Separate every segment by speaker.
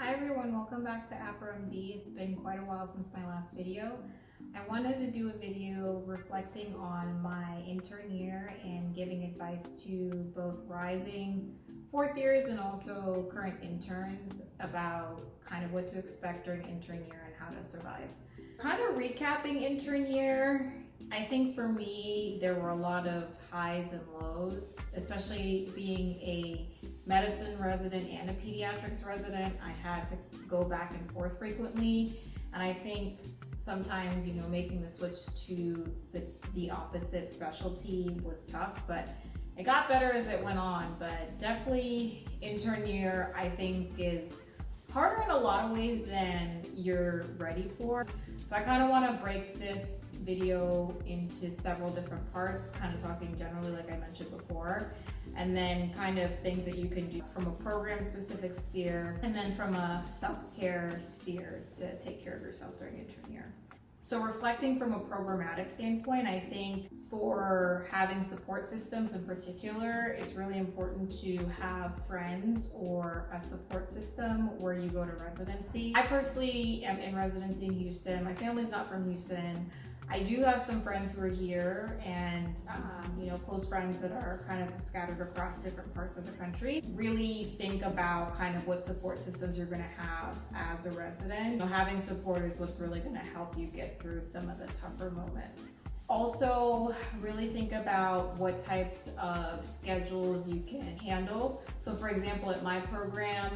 Speaker 1: Hi everyone, welcome back to AfroMD. It's been quite a while since my last video. I wanted to do a video reflecting on my intern year and giving advice to both rising fourth years and also current interns about kind of what to expect during intern year and how to survive. Kind of recapping intern year, I think for me there were a lot of highs and lows, especially being a medicine resident and a pediatrics resident. I had to go back and forth frequently, and I think sometimes, making the switch to the opposite specialty was tough, but it got better as it went on. But definitely intern year, I think, is harder in a lot of ways than you're ready for. So I kind of want to break this video into several different parts, kind of talking generally like I mentioned before, and then kind of things that you can do from a program specific sphere and then from a self-care sphere to take care of yourself during intern year. So reflecting from a programmatic standpoint, I think for having support systems in particular, it's really important to have friends or a support system where you go to residency. I personally am in residency in Houston. My family's not from Houston. I do have some friends who are here and close friends that are kind of scattered across different parts of the country. Really think about kind of what support systems you're going to have as a resident. Having support is what's really going to help you get through some of the tougher moments. Also, really think about what types of schedules you can handle. So for example, at my program,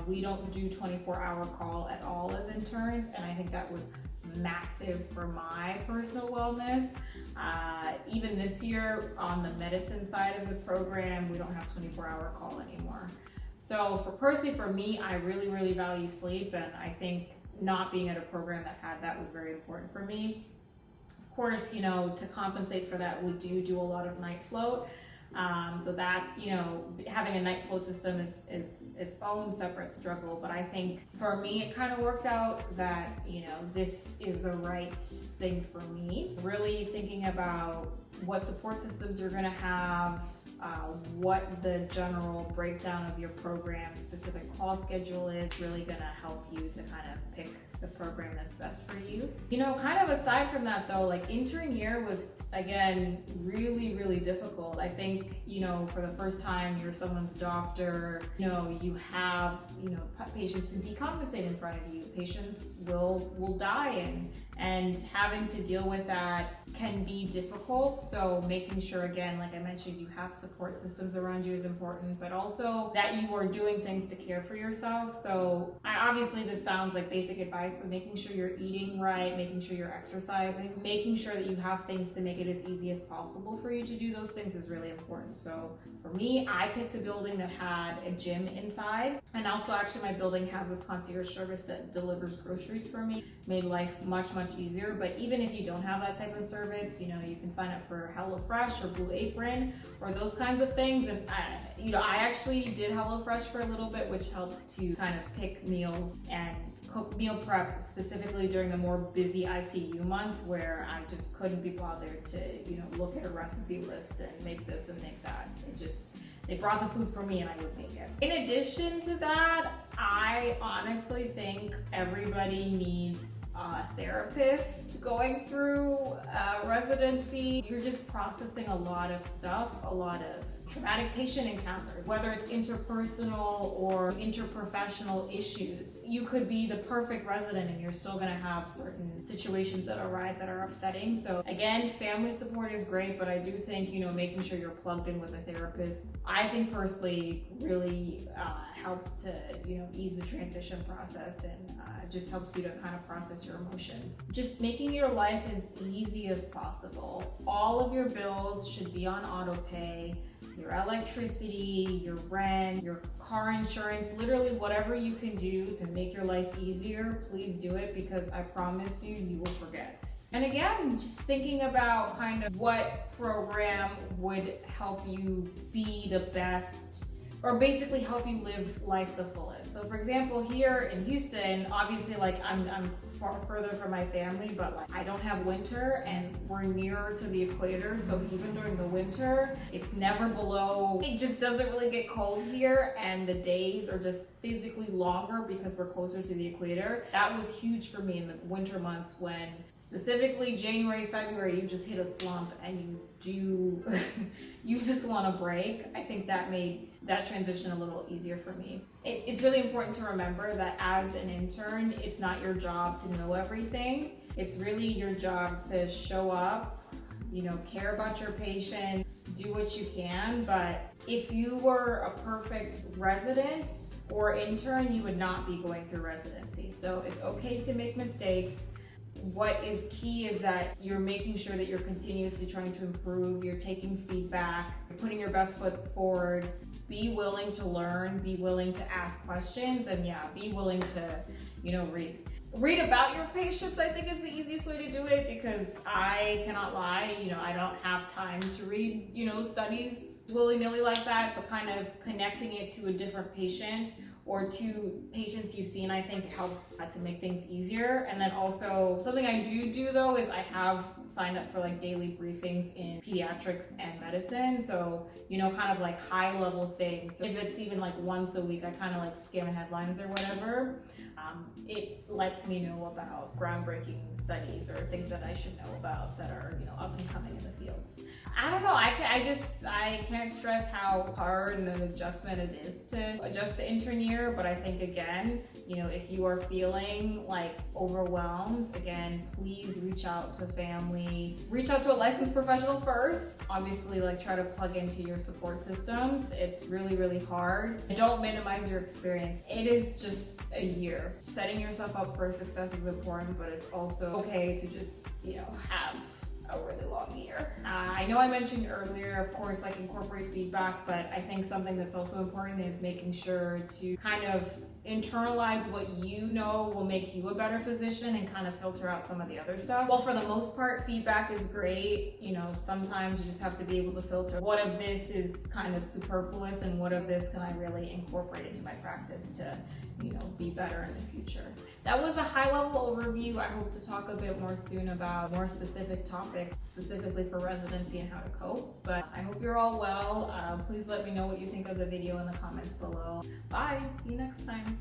Speaker 1: we don't do 24-hour call at all as interns, and I think that was massive for my personal wellness. Even this year on the medicine side of the program, we don't have 24-hour call anymore. So for me, I really value sleep, and I think not being at a program that had that was very important for me. Of course, to compensate for that, we do a lot of night float. So that, having a night float system is its own separate struggle. But I think for me, it kind of worked out that, this is the right thing for me. Really thinking about what support systems you're gonna have, what the general breakdown of your program specific call schedule is really gonna help you to kind of pick the program that's best for you. Kind of aside from that though, like intern year was, again, really difficult. I think, for the first time you're someone's doctor, you have, patients who decompensate in front of you. Patients will die, and having to deal with that can be difficult. So making sure, again, like I mentioned, you have support systems around you is important, but also that you are doing things to care for yourself. So obviously this sounds like basic advice, but making sure you're eating right, making sure you're exercising, making sure that you have things to make it as easy as possible for you to do those things is really important. So for me, I picked a building that had a gym inside, and also actually my building has this concierge service that delivers groceries for me. Made life much easier. But even if you don't have that type of service, you can sign up for HelloFresh or Blue Apron or those kinds of things. And I actually did HelloFresh for a little bit, which helps to kind of pick meals and cook meal prep specifically during the more busy ICU months where I just couldn't be bothered to, look at a recipe list and make this and make that. They brought the food for me and I would make it. In addition to that, I honestly think everybody needs a therapist going through residency. You're just processing a lot of stuff, a lot of traumatic patient encounters, whether it's interpersonal or interprofessional issues. You could be the perfect resident and you're still gonna have certain situations that arise that are upsetting. So again, family support is great, but I do think, making sure you're plugged in with a therapist, I think personally really helps to, ease the transition process and just helps you to kind of process your emotions. Just making your life as easy as possible. All of your bills should be on auto pay. Your electricity, your rent, your car insurance, literally whatever you can do to make your life easier, please do it, because I promise you will forget. And again, just thinking about kind of what program would help you be the best or basically help you live life the fullest. So for example, here in Houston, obviously like I'm far further from my family, but like I don't have winter and we're nearer to the equator. So even during the winter, it's never below, it just doesn't really get cold here, and the days are just physically longer because we're closer to the equator. That was huge for me in the winter months, when specifically January, February, you just hit a slump and you just want a break. I think that made that transition a little easier for me. It's really important to remember that as an intern, it's not your job to know everything. It's really your job to show up, care about your patient, do what you can. But if you were a perfect resident or intern, you would not be going through residency. So it's okay to make mistakes. What is key is that you're making sure that you're continuously trying to improve, you're taking feedback, you're putting your best foot forward. Be willing to learn, be willing to ask questions, and be willing to, read about your patients. I think is the easiest way to do it, because I cannot lie, I don't have time to read, studies willy-nilly like that, but kind of connecting it to a different patient or to patients you've seen, I think helps to make things easier. And then also something I do though is I have signed up for like daily briefings in pediatrics and medicine. So, kind of like high level things. So if it's even like once a week, I kind of like skim headlines or whatever. It lets me know about groundbreaking studies or things that I should know about that are, up and coming in the fields. I don't know, I can't stress how hard and an adjustment it is to adjust to intern year, but I think again, if you are feeling like overwhelmed, again, please reach out to family, reach out to a licensed professional first. Obviously, like try to plug into your support systems. It's really, really hard. Don't minimize your experience. It is just a year. Setting yourself up for success is important, but it's also okay to just, have a really long year. I know I mentioned earlier, of course, like incorporate feedback, but I think something that's also important is making sure to kind of internalize what you know will make you a better physician and kind of filter out some of the other stuff. Well, for the most part, feedback is great. Sometimes you just have to be able to filter what of this is kind of superfluous and what of this can I really incorporate into my practice to, be better in the future. That was a high-level overview. I hope to talk a bit more soon about more specific topics, specifically for residency and how to cope. But I hope you're all well. Please let me know what you think of the video in the comments below. Bye, see you next time.